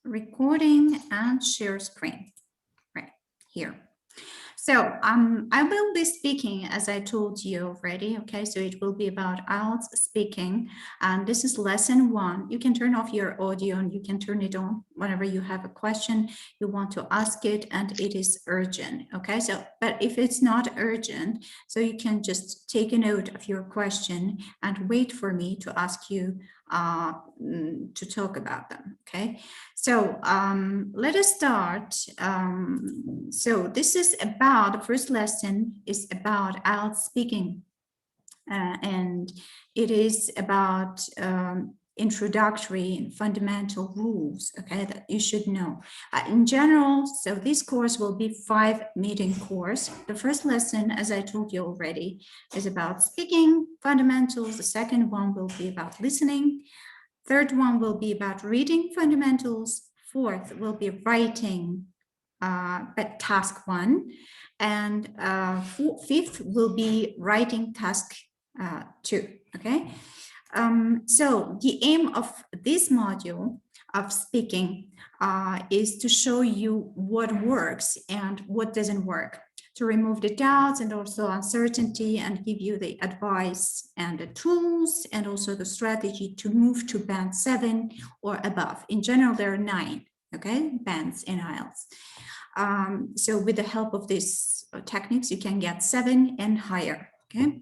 recording and share screen right here. So I will be speaking, as I told you already, okay, so it will be about IELTS speaking, and this is lesson 1. You can turn off your audio and you can turn it on whenever you have a question, you want to ask it, and it is urgent, okay? So, but if it's not urgent, so you can just take a note of your question and wait for me to ask you to talk about them, okay? So let us start. So this is about, the first lesson is about IELTS speaking, and it is about introductory and fundamental rules, okay, that you should know. In general, so this course will be 5-meeting course. The first lesson, as I told you already, is about speaking fundamentals. The second one will be about listening. Third one will be about reading fundamentals. Fourth will be writing, but task 1. And fifth will be writing task 2, okay? So the aim of this module of speaking is to show you what works and what doesn't work, to remove the doubts and also uncertainty, and give you the advice and the tools and also the strategy to move to band 7 or above. In general, there are 9, okay, bands in IELTS. So with the help of these techniques, you can get 7 and higher, okay?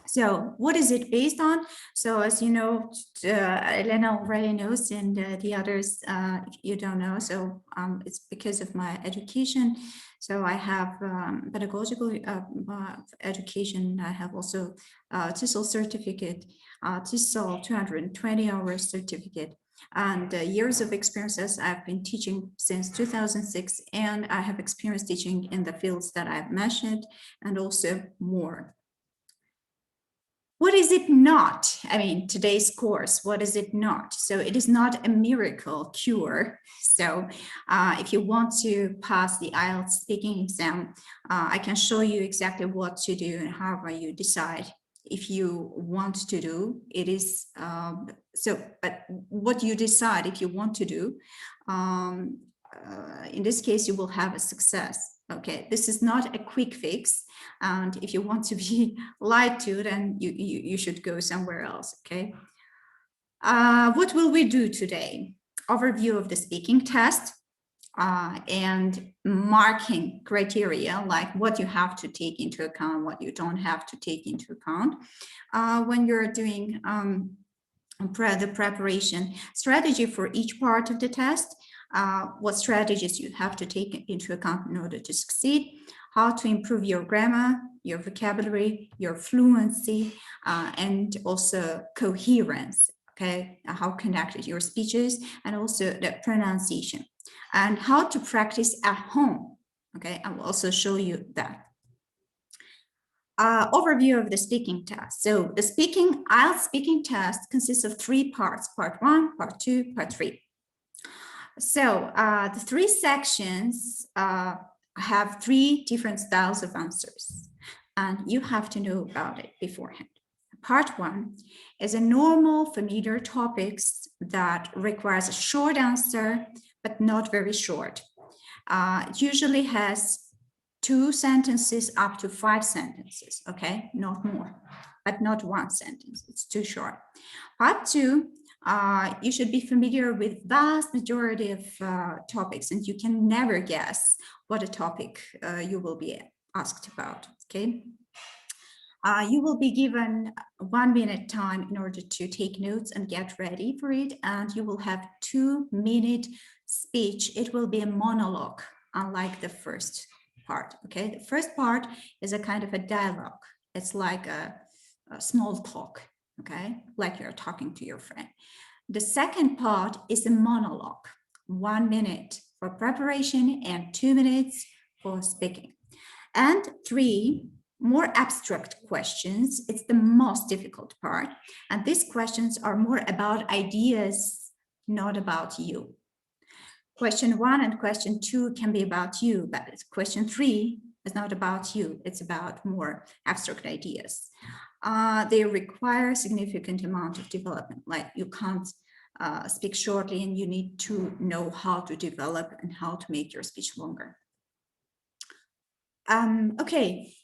So what is it based on? So as you know, Elena already knows, and the others you don't know. So it's because of my education. So I have pedagogical education. I have also TESOL certificate, TESOL 220 hours certificate, and years of experiences. I've been teaching since 2006, and I have experience teaching in the fields that I've mentioned, and also more. What is it not? I mean, today's course, what is it not? So it is not a miracle cure. So if you want to pass the IELTS speaking exam, I can show you exactly what to do and how you decide if you want to do. It is, but what you decide if you want to do, in this case, you will have a success. Okay, this is not a quick fix, and if you want to be lied to, then you should go somewhere else. Okay, what will we do today? Overview of the speaking test and marking criteria, like what you have to take into account, what you don't have to take into account when you're doing the preparation. Strategy for each part of the test. What strategies you have to take into account in order to succeed, how to improve your grammar, your vocabulary, your fluency, and also coherence, okay, how connected your speeches, and also the pronunciation, and how to practice at home, okay, I will also show you that. Overview of the speaking test. So the IELTS speaking test consists of 3 parts, part 1, part 2, part 3. So the 3 sections have 3 different styles of answers, and you have to know about it beforehand. Part 1 is a normal familiar topics that requires a short answer, but not very short. It usually has 2 sentences up to 5 sentences, okay, not more, but not 1 sentence, it's too short. Part 2, you should be familiar with vast majority of topics, and you can never guess what a topic you will be asked about, okay? You will be given 1 minute time in order to take notes and get ready for it, and you will have 2-minute speech. It will be a monologue, unlike the first part, okay? The first part is a kind of a dialogue. It's like a small talk, okay? Like you're talking to your friend. The second part is a monologue, 1 minute for preparation and 2 minutes for speaking. And 3 more abstract questions. It's the most difficult part. And these questions are more about ideas, not about you. Question 1 and question 2 can be about you, but question 3 is not about you. It's about more abstract ideas. They require a significant amount of development. Like you can't speak shortly, and you need to know how to develop and how to make your speech longer. Okay,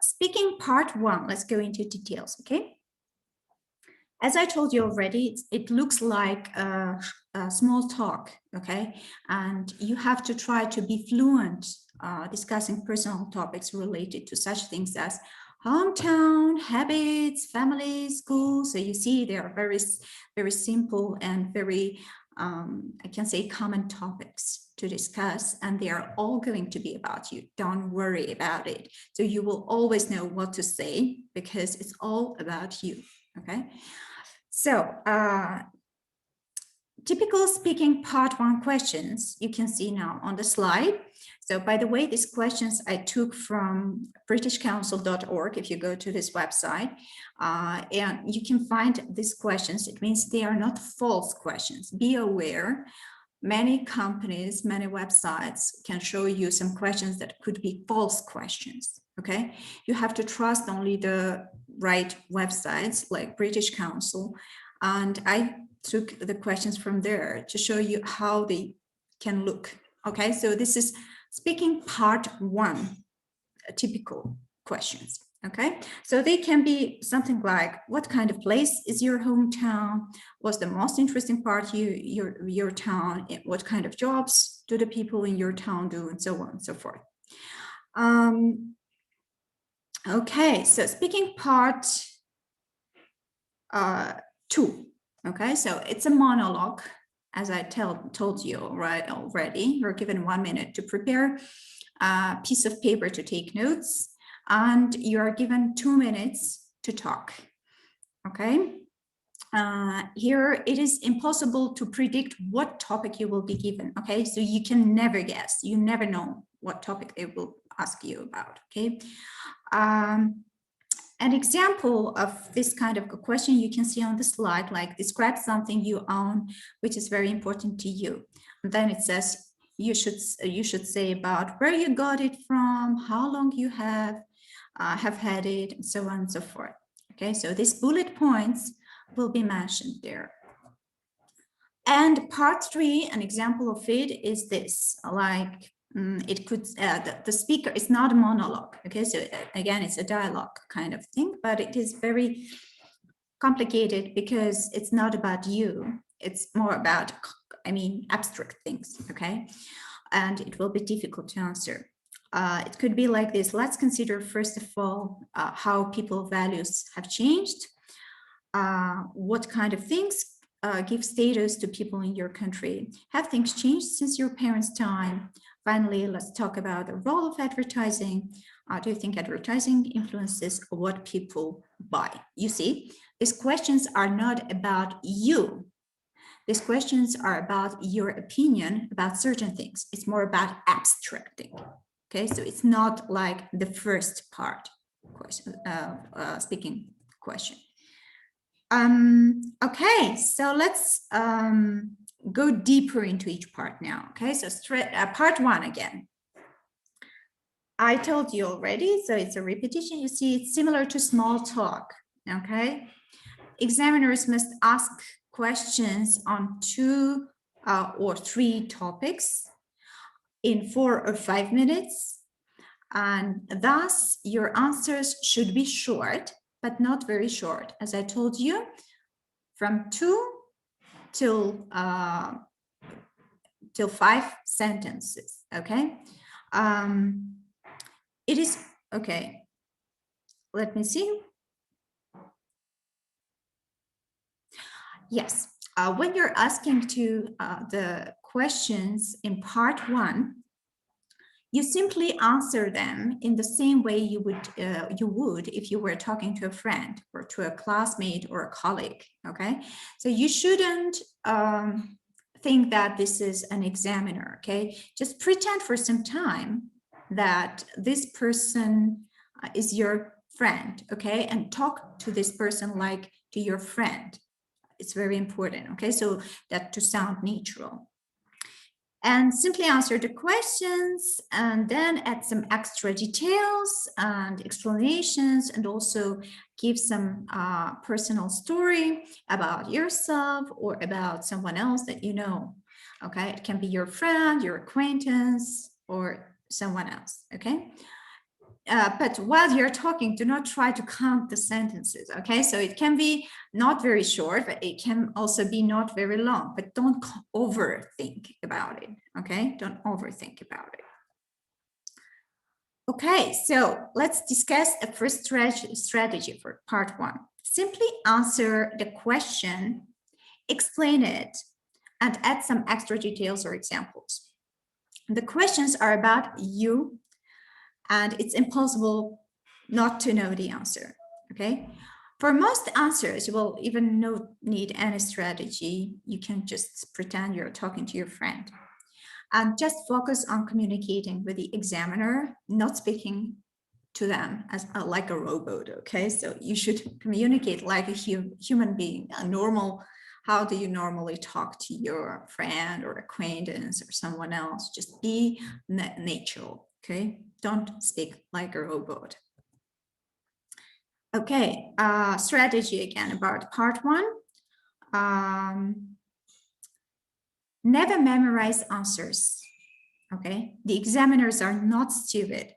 speaking part 1, let's go into details, okay? As I told you already, it looks like a small talk, okay? And you have to try to be fluent discussing personal topics related to such things as hometown, habits, family, school. So you see, they are very, very simple and very, I can say, common topics to discuss, and they are all going to be about you. Don't worry about it. So you will always know what to say because it's all about you, okay? So typical speaking part 1 questions you can see now on the slide. So by the way, these questions I took from britishcouncil.org. If you go to this website, and you can find these questions. It means they are not false questions. Be aware, many companies, many websites can show you some questions that could be false questions, okay? You have to trust only the right websites like British Council, and I took the questions from there to show you how they can look, okay? So this is speaking part 1, typical questions, okay? So they can be something like, what kind of place is your hometown? What's the most interesting part your town? What kind of jobs do the people in your town do, and so on and so forth. Okay, so speaking part 2, okay? So it's a monologue, as I told you already. You're given 1 minute to prepare a piece of paper to take notes, and you are given 2 minutes to talk, okay? Here it is impossible to predict what topic you will be given, okay? So you can never guess. You never know what topic they will ask you about, okay? An example of this kind of a question you can see on the slide, like describe something you own, which is very important to you. And then it says, you should say about where you got it from, how long you have had it, and so on and so forth. Okay, so these bullet points will be mentioned there. And part 3, an example of it is this, like it could, the speaker is not a monologue, okay? So again, it's a dialogue kind of thing, but it is very complicated because it's not about you. It's more about, I mean, abstract things, okay? And it will be difficult to answer. It could be like this. Let's consider, first of all, how people values have changed. What kind of things give status to people in your country? Have things changed since your parents' time? Finally, let's talk about the role of advertising. Do you think advertising influences what people buy? You see, these questions are not about you. These questions are about your opinion about certain things. It's more about abstracting. Okay, so it's not like the first part question, speaking question. Okay, so let's go deeper into each part now. Okay, so part 1 again. I told you already, so it's a repetition. You see, it's similar to small talk. Okay, examiners must ask questions on 2 or 3 topics in 4 or 5 minutes, and thus your answers should be short, but not very short. As I told you, from 2 till 5 sentences, okay? It is, okay, let me see. Yes, when you're asking to the questions in part 1, you simply answer them in the same way you would if you were talking to a friend or to a classmate or a colleague, okay? So you shouldn't think that this is an examiner, okay? Just pretend for some time that this person is your friend, okay? And talk to this person like to your friend. It's very important, okay? So that to sound natural. And simply answer the questions and then add some extra details and explanations, and also give some personal story about yourself or about someone else that you know. Okay, it can be your friend, your acquaintance, or someone else. Okay. But while you're talking, do not try to count the sentences, okay? So it can be not very short, but it can also be not very long, but don't overthink about it, okay? Don't overthink about it. Okay, so let's discuss a first strategy for part 1. Simply answer the question, explain it, and add some extra details or examples. The questions are about you, and it's impossible not to know the answer, okay? For most answers, you will even need any strategy. You can just pretend you're talking to your friend. And just focus on communicating with the examiner, not speaking to them as like a robot, okay? So you should communicate like a human being, a normal. How do you normally talk to your friend or acquaintance or someone else? Just be natural, okay? Don't speak like a robot. Okay, strategy again about part 1. Never memorize answers, okay? The examiners are not stupid.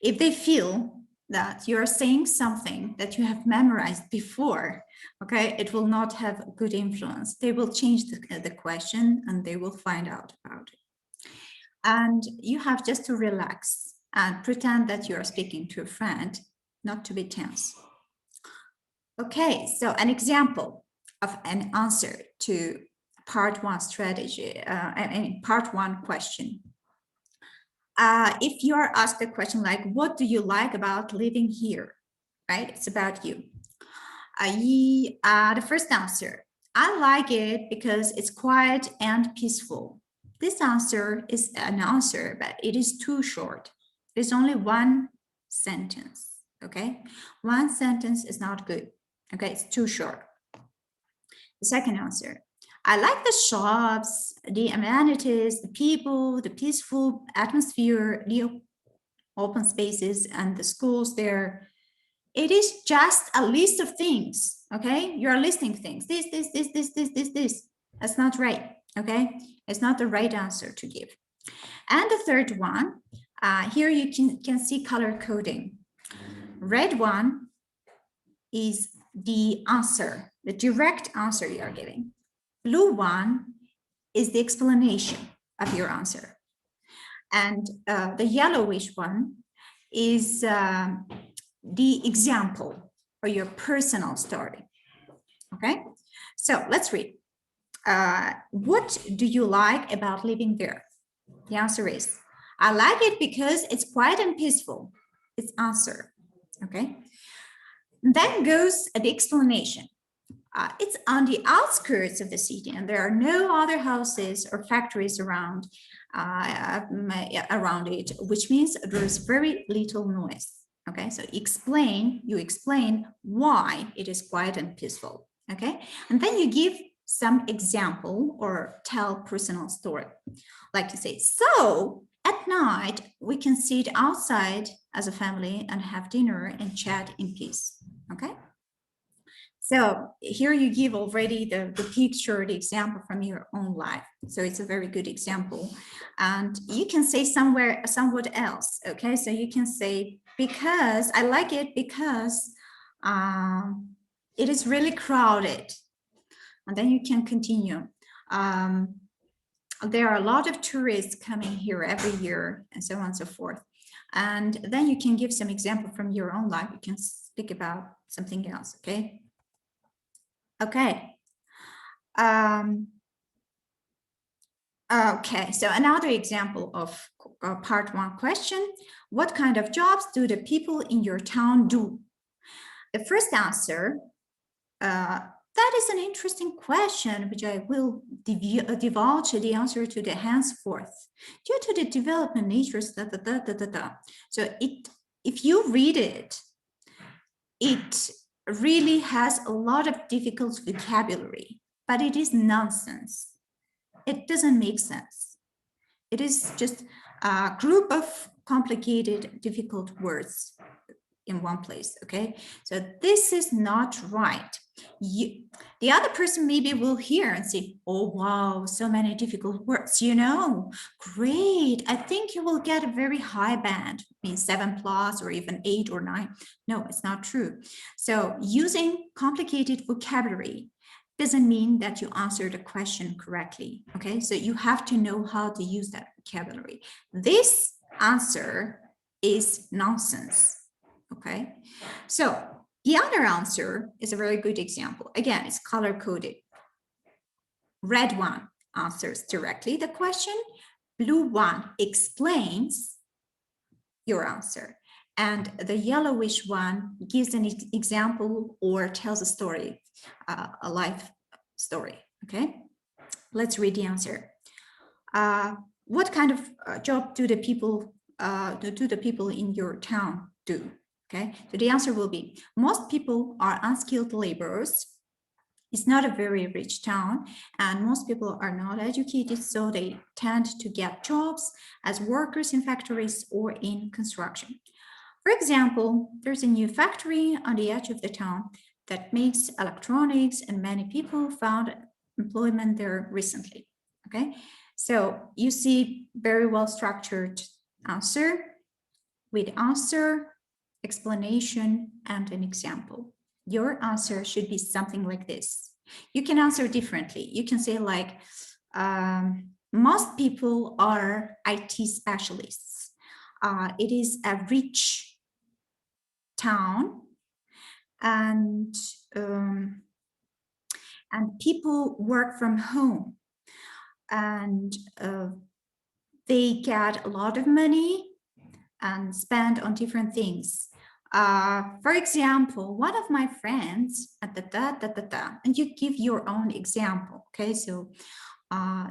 If they feel that you're saying something that you have memorized before, okay, it will not have a good influence. They will change the question and they will find out about it. And you have just to relax and pretend that you are speaking to a friend, not to be tense. Okay, so an example of an answer to part 1 strategy, part 1 question. If you are asked a question like, what do you like about living here, right? It's about you. The first answer, I like it because it's quiet and peaceful. This answer is an answer, but it is too short. There's only one sentence, okay? One sentence is not good, okay? It's too short. The second answer, I like the shops, the amenities, the people, the peaceful atmosphere, the open spaces, and the schools there. It is just a list of things, okay? You're listing things. This. That's not right, okay? It's not the right answer to give. And the third one, here you can see color coding. Red one is the answer, the direct answer you are giving. Blue one is the explanation of your answer. And the yellowish one is the example or your personal story. Okay, so let's read. What do you like about living there? The answer is, I like it because it's quiet and peaceful. It's answer. Okay, then goes the explanation. It's on the outskirts of the city and there are no other houses or factories around it, which means there's very little noise. Okay, so you explain why it is quiet and peaceful. Okay, and then you give some example or tell personal story. Like you say, so at night we can sit outside as a family and have dinner and chat in peace. Okay. So here you give already the picture, the example from your own life. So it's a very good example. And you can say somewhat else, okay? So you can say, because I like it because it is really crowded. And then you can continue. There are a lot of tourists coming here every year and so on and so forth. And then you can give some example from your own life. You can speak about something else, okay? Okay. Okay, so another example of part 1 question. What kind of jobs do the people in your town do? The first answer, that is an interesting question, which I will divulge the answer to the henceforth. Due to the development natures, So if you read it, it really has a lot of difficult vocabulary, but it is nonsense. It doesn't make sense. It is just a group of complicated, difficult words in one place, okay? So this is not right. The other person maybe will hear and say, oh, wow, so many difficult words, you know, great. I think you will get a very high band, maybe 7+ or even 8 or 9. No, it's not true. So using complicated vocabulary doesn't mean that you answer the question correctly, okay? So you have to know how to use that vocabulary. This answer is nonsense, okay? So the other answer is a very good example. Again, it's color-coded. Red one answers directly the question. Blue one explains your answer. And the yellowish one gives an example or tells a story, a life story, okay? Let's read the answer. What kind of job do the people in your town do? Okay, so the answer will be, most people are unskilled laborers. It's not a very rich town, and most people are not educated, so they tend to get jobs as workers in factories or in construction. For example, there's a new factory on the edge of the town that makes electronics, and many people found employment there recently. Okay, so you see very well structured answer with answer, explanation, and an example. Your answer should be something like this. You can answer differently. You can say like, most people are IT specialists. It is a rich town, and people work from home, and they get a lot of money and spend on different things. For example, one of my friends, and you give your own example, okay? So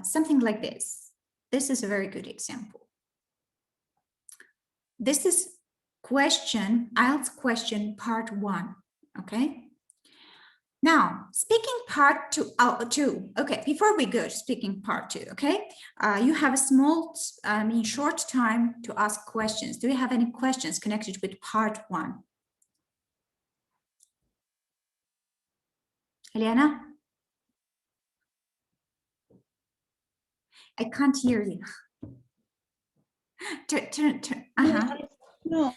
something like this. This is a very good example. This is IELTS question part 1, okay? Now, speaking part two. Okay, before we go to speaking part 2, okay? You have a short time to ask questions. Do you have any questions connected with part 1? Eliana? I can't hear you. No.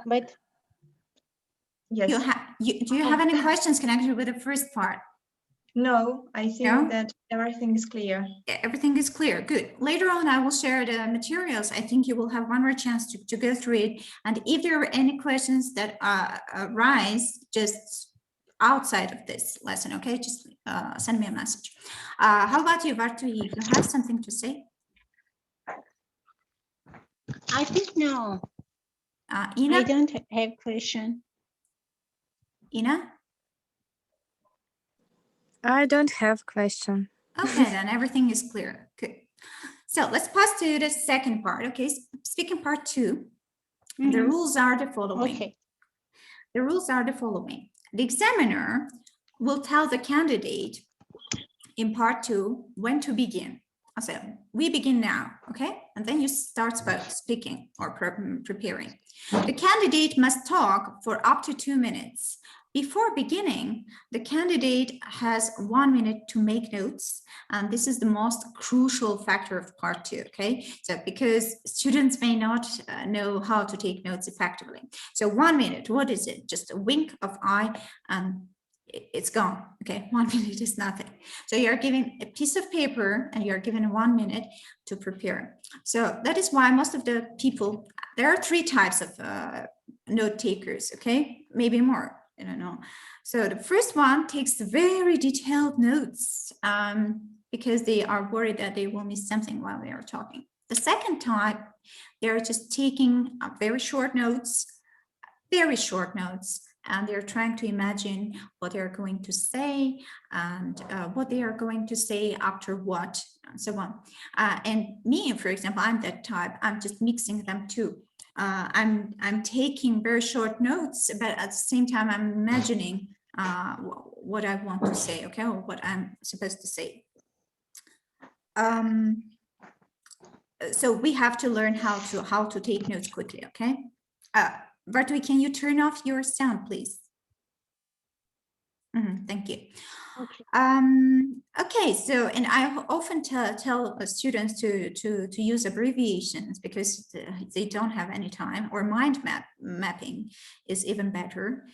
But yes. Do you have any questions connected with the first part? No, I think that everything is clear. Everything is clear. Good. Later on, I will share the materials. I think you will have one more chance to go through it. And if there are any questions that arise just outside of this lesson, okay, just send me a message. How about you, Bartu? You have something to say? I think no. Ina? I don't have question. Ina? I don't have question. Okay, then everything is clear. Good. So let's pass to the second part. Okay, speaking part 2. The rules are the following. Okay. The rules are the following. The examiner will tell the candidate in part 2 when to begin. So we begin now, okay? And then you start speaking or preparing. The candidate must talk for up to 2 minutes. Before beginning, the candidate has 1 minute to make notes. And this is the most crucial factor of part 2, okay? So because students may not know how to take notes effectively. So 1 minute, what is it? Just a wink of eye and it's gone, okay? 1 minute is nothing. So you're given a piece of paper and you're given 1 minute to prepare. So that is why most of the people, there are 3 types of note takers, okay? Maybe more. I don't know. So the first one takes very detailed notes because they are worried that they will miss something while they are talking. The second type, they're just taking very short notes, and they're trying to imagine what they're going to say and what they are going to say after what, and so on. And me, for example, I'm that type. I'm just mixing them too. I'm taking very short notes, but at the same time, I'm imagining what I want to say, okay, or what I'm supposed to say. so we have to learn how to take notes quickly, okay? Bartwi, can you turn off your sound, please? Thank you. Okay. Okay, so, and I often tell students to use abbreviations because they don't have any time, or mapping is even better.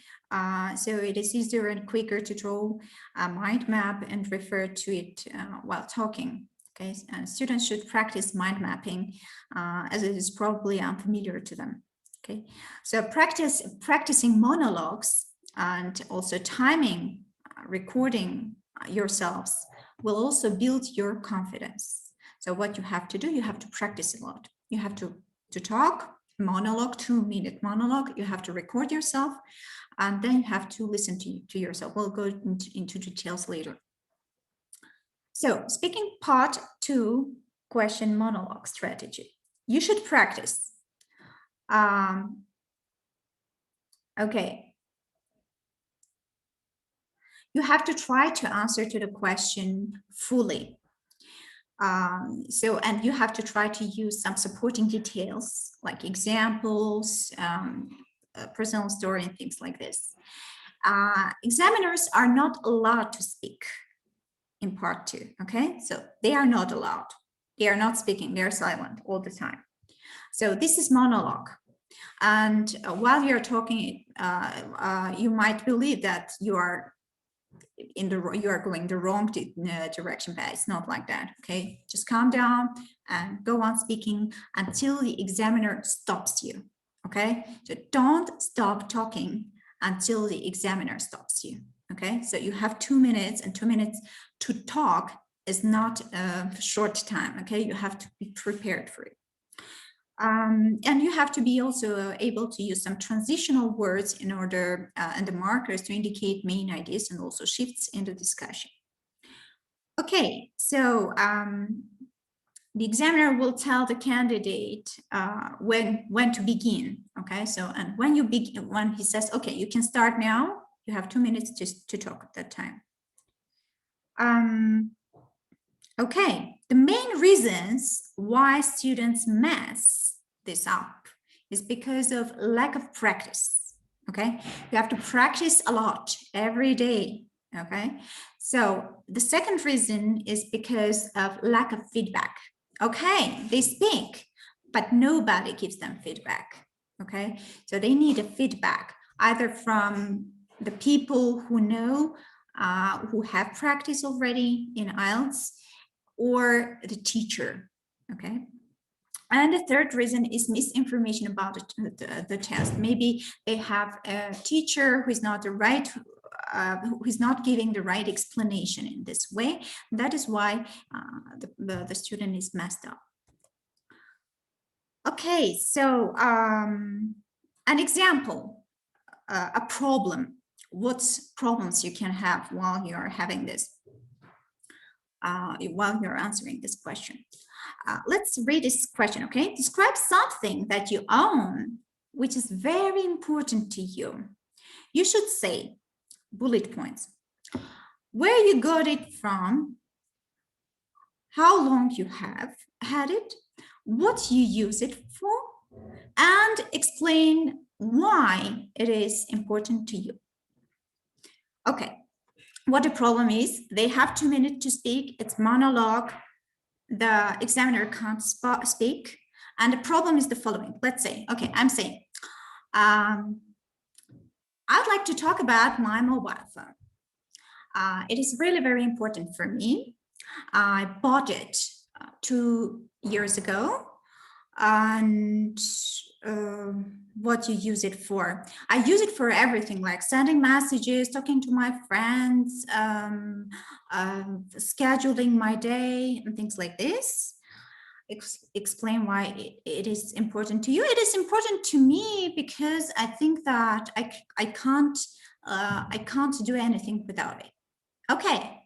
So it is easier and quicker to draw a mind map and refer to it while talking. Okay, and students should practice mind mapping as it is probably unfamiliar to them. Okay, so practicing monologues and also timing, recording yourselves will also build your confidence. So what you have to do, you have to practice a lot. You have to talk, monologue, 2-minute monologue. You have to record yourself, and then you have to listen to yourself. We'll go into details later. So speaking part 2, question monologue strategy. You should practice. Okay. You have to try to answer to the question fully. And you have to try to use some supporting details like examples, personal story, and things like this. Examiners are not allowed to speak in part 2, okay? So they are not allowed. They are not speaking, they're silent all the time. So this is monologue. And while you're talking, you might believe that you are going the wrong direction, but it's not like that. Okay, just calm down and go on speaking until the examiner stops you. Okay, so don't stop talking until the examiner stops you. Okay, so you have 2 minutes, and 2 minutes to talk is not a short time. Okay, you have to be prepared for it. And you have to be also able to use some transitional words in order, and the markers to indicate main ideas and also shifts in the discussion. Okay, so the examiner will tell the candidate when to begin. Okay, so, and when you begin, when he says, okay, you can start now, you have 2 minutes just to talk at that time. Okay, the main reasons why students mess this up is because of lack of practice. Okay, you have to practice a lot every day. Okay, so the second reason is because of lack of feedback. Okay, they speak, but nobody gives them feedback. Okay, so they need a feedback either from the people who know, who have practice already in IELTS, or the teacher. Okay, and the third reason is misinformation about the test. Maybe they have a teacher who is not the right, who is not giving the right explanation in this way. That is why the student is messed up. Okay, so an example, a problem. What problems you can have while you're having this, while you're answering this question. Let's read this question, okay? Describe something that you own, which is very important to you. You should say bullet points, where you got it from, how long you have had it, what you use it for, and explain why it is important to you. Okay, what the problem is, they have 2 minutes to speak, it's monologue, the examiner can't speak, and the problem is the following. Let's say, okay, I'm saying, I'd like to talk about my mobile phone. It is really very important for me. I bought it 2 years ago, and what you use it for? I use it for everything, like sending messages, talking to my friends, scheduling my day, and things like this. Explain why it is important to you. It is important to me because I think that I can't do anything without it. Okay,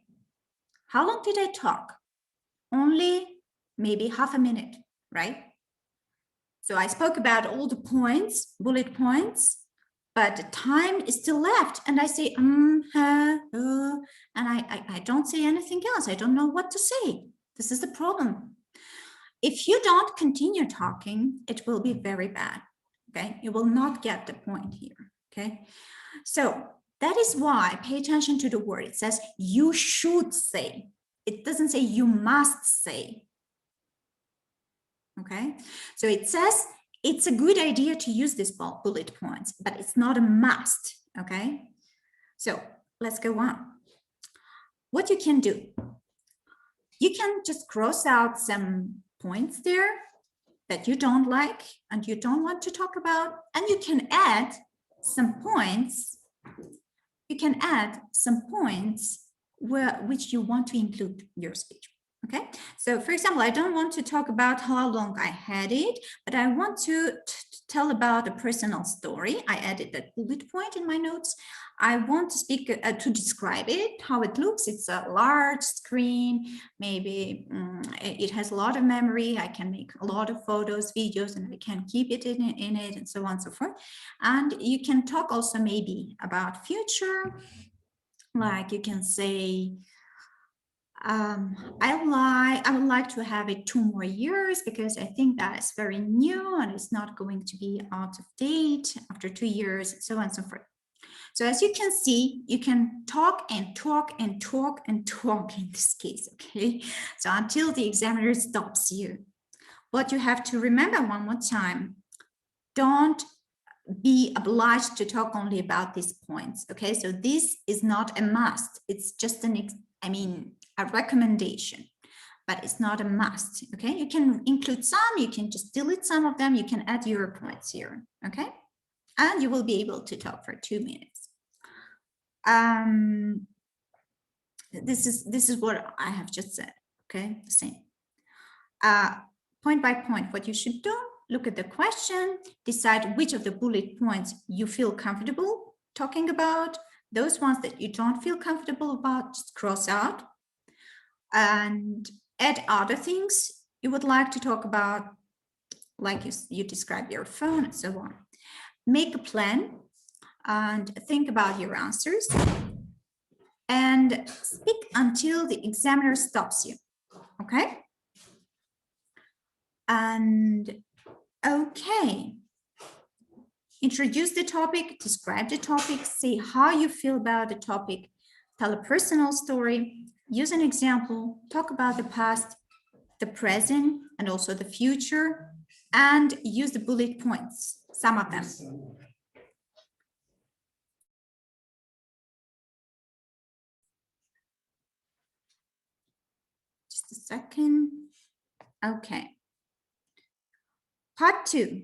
how long did I talk? Only maybe half a minute, right? So I spoke about all the points, bullet points, but the time is still left. And I say, and I don't say anything else. I don't know what to say. This is the problem. if you don't continue talking, it will be very bad. Okay, you will not get the point here. Okay, so that is why pay attention to the word. It says you should say. It doesn't say you must say. Okay, so it says it's a good idea to use these bullet points, but it's not a must. Okay, so let's go on. What you can do, you can just cross out some points there that you don't like and you don't want to talk about, and you can add some points. You can add some points which you want to include in your speech. Okay, so for example, I don't want to talk about how long I had it, but I want to tell about a personal story. I added that bullet point in my notes. I want to speak to describe it, how it looks. It's a large screen, maybe it has a lot of memory. I can make a lot of photos, videos, and I can keep it in it, and so on and so forth. And you can talk also maybe about future, like you can say, I would like to have it 2 more years because I think that is very new and it's not going to be out of date after 2 years, so on and so forth. So as you can see, you can talk and talk and talk and talk in this case, okay? So until the examiner stops you. What you have to remember one more time, don't be obliged to talk only about these points, okay? So this is not a must. It's just a recommendation, but it's not a must, okay? You can include some, you can just delete some of them, you can add your points here, okay? And you will be able to talk for 2 minutes. This is what I have just said, okay? The same. Point by point, what you should do, look at the question, decide which of the bullet points you feel comfortable talking about. Those ones that you don't feel comfortable about, just cross out. And add other things you would like to talk about, like you describe your phone and so on. Make a plan and think about your answers and speak until the examiner stops you, okay? And okay, introduce the topic, describe the topic, say how you feel about the topic, tell a personal story, use an example, talk about the past, the present, and also the future, and use the bullet points, some of them. Just a second. Okay. Part 2.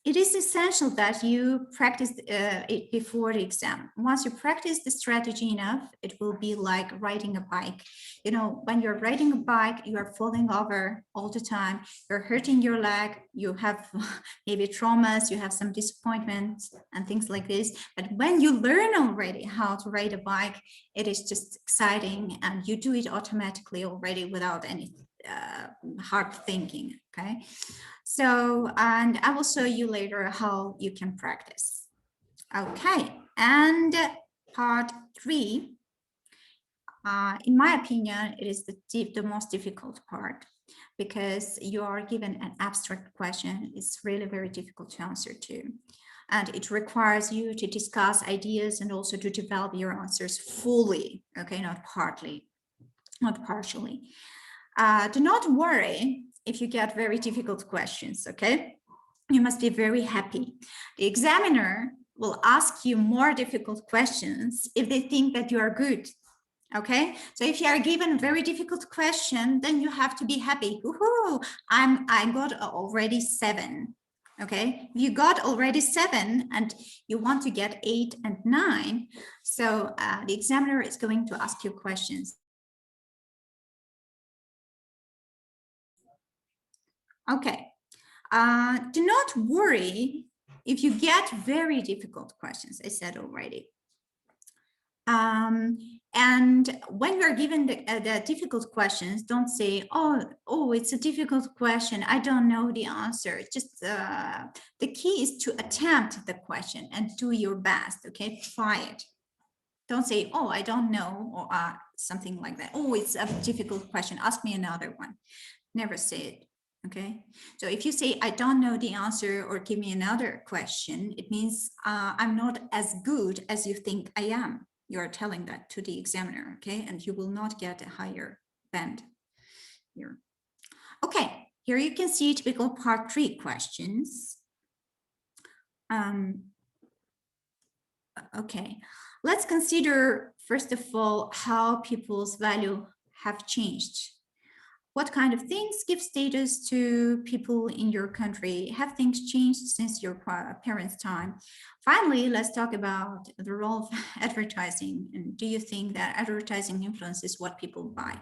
It is essential that you practice it before the exam. Once you practice the strategy enough, it will be like riding a bike. You know, when you're riding a bike, you are falling over all the time. You're hurting your leg. You have maybe traumas. You have some disappointments and things like this. But when you learn already how to ride a bike, it is just exciting, and you do it automatically already without any hard thinking. Okay. So, and I will show you later how you can practice. Okay, and part 3, in my opinion, it is the most difficult part because you are given an abstract question. It's really very difficult to answer to. And it requires you to discuss ideas and also to develop your answers fully, okay, not partly, not partially. Do not worry if you get very difficult questions, okay? You must be very happy. The examiner will ask you more difficult questions if they think that you are good, okay? So if you are given a very difficult question, then you have to be happy. Woohoo! I got already 7, okay? You got already 7 and you want to get 8 and 9. So the examiner is going to ask you questions. Okay, do not worry if you get very difficult questions, I said already. And when you're given the difficult questions, don't say, oh, it's a difficult question, I don't know the answer. Just the key is to attempt the question and do your best, okay? Try it. Don't say, oh, I don't know, or something like that. Oh, it's a difficult question, ask me another one. Never say it. Okay, so if you say, I don't know the answer or give me another question, it means I'm not as good as you think I am. You're telling that to the examiner, okay? And you will not get a higher band here. Okay, here you can see typical part 3 questions. Okay, let's consider, first of all, how people's value have changed. What kind of things give status to people in your country? Have things changed since your parents' time? Finally, let's talk about the role of advertising. And do you think that advertising influences what people buy?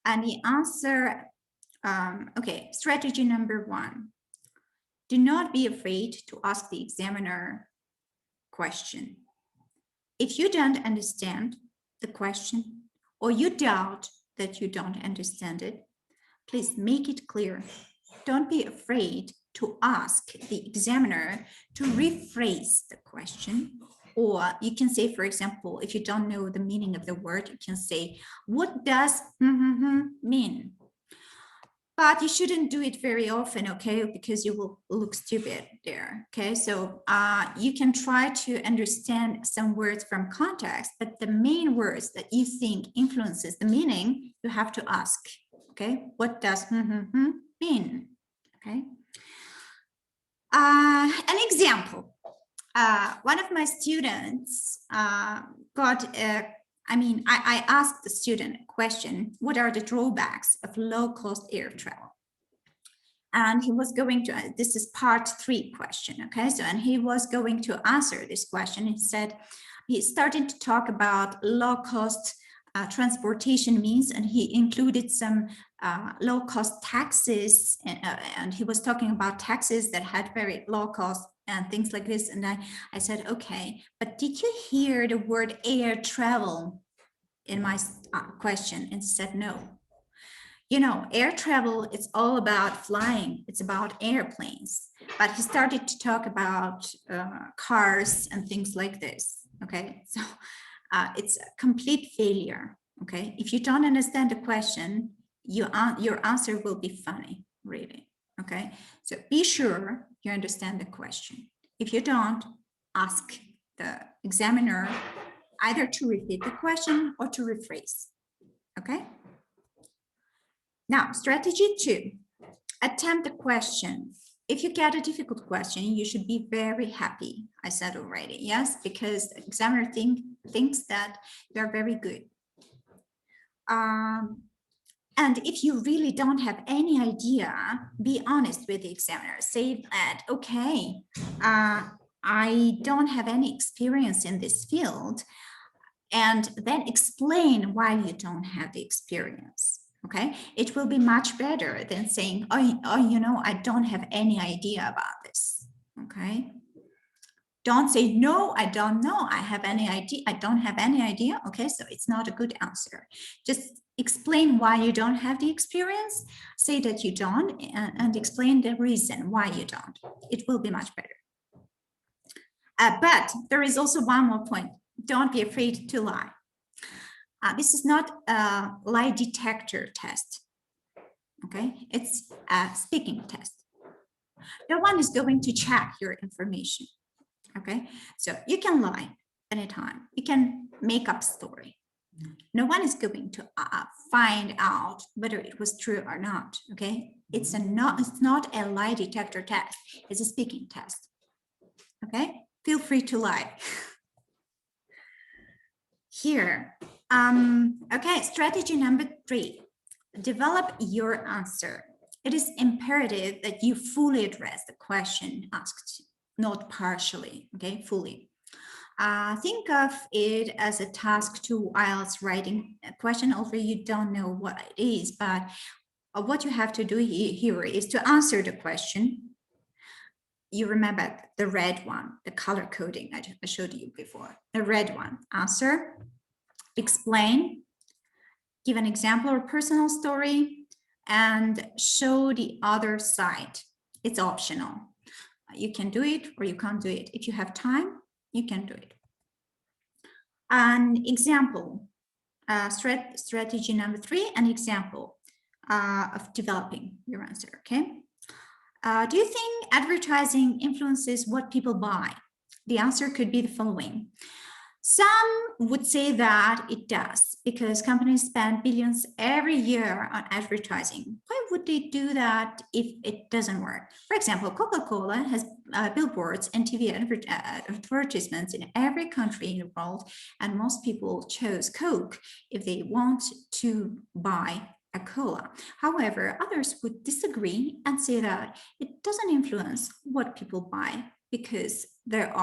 And the answer, okay, strategy number 1. Do not be afraid to ask the examiner question. If you don't understand the question or you doubt that you don't understand it, please make it clear. Don't be afraid to ask the examiner to rephrase the question. Or you can say, for example, if you don't know the meaning of the word, you can say, what does mean? But you shouldn't do it very often, okay? Because you will look stupid there, okay? So you can try to understand some words from context, but the main words that you think influences the meaning, you have to ask, okay? What does mean, okay? An example. One of my students got I asked the student a question, what are the drawbacks of low-cost air travel? And he was going to, this is part 3 question, okay? So, and he was going to answer this question. He said, he started to talk about low-cost transportation means, and he included some low-cost taxes, and he was talking about taxes that had very low cost and things like this. And I said, okay, but did you hear the word air travel in my question? And he said, no. You know, air travel, it's all about flying. It's about airplanes. But he started to talk about cars and things like this, okay? So it's a complete failure, okay? If you don't understand the question, your answer will be funny, really, okay? So be sure you understand the question. If you don't, ask the examiner either to repeat the question or to rephrase, okay? Now, strategy 2, attempt the question. If you get a difficult question, you should be very happy. I said already, yes, because the examiner thinks that you're very good. And if you really don't have any idea, be honest with the examiner. Say that, okay, I don't have any experience in this field, and then explain why you don't have the experience. Okay, it will be much better than saying, oh, you know, I don't have any idea about this. Okay, don't say, no, I don't know, I have any idea, I don't have any idea. Okay, so it's not a good answer. Just explain why you don't have the experience, say that you don't, and explain the reason why you don't. It will be much better. But there is also one more point. Don't be afraid to lie. This is not a lie detector test, okay? It's a speaking test. No one is going to check your information, okay? So you can lie anytime. You can make up a story. No one is going to find out whether it was true or not, okay? It's not a lie detector test. It's a speaking test, okay? Feel free to lie. Here, okay, strategy number 3, develop your answer. It is imperative that you fully address the question asked, not partially, okay, fully. Think of it as a task to IELTS writing a question, although you don't know what it is, but what you have to do here is to answer the question. You remember the red one, the color coding I showed you before, the red one, answer, explain, give an example or personal story, and show the other side. It's optional. You can do it or you can't do it. If you have time, you can do it. An example, strategy number 3, an example of developing your answer, okay? Do you think advertising influences what people buy? The answer could be the following. Some would say that it does because companies spend billions every year on advertising. Why would they do that if it doesn't work? For example, Coca-Cola has billboards and TV advertisements in every country in the world, and most people chose Coke if they want to buy a cola. However, others would disagree and say that it doesn't influence what people buy because there are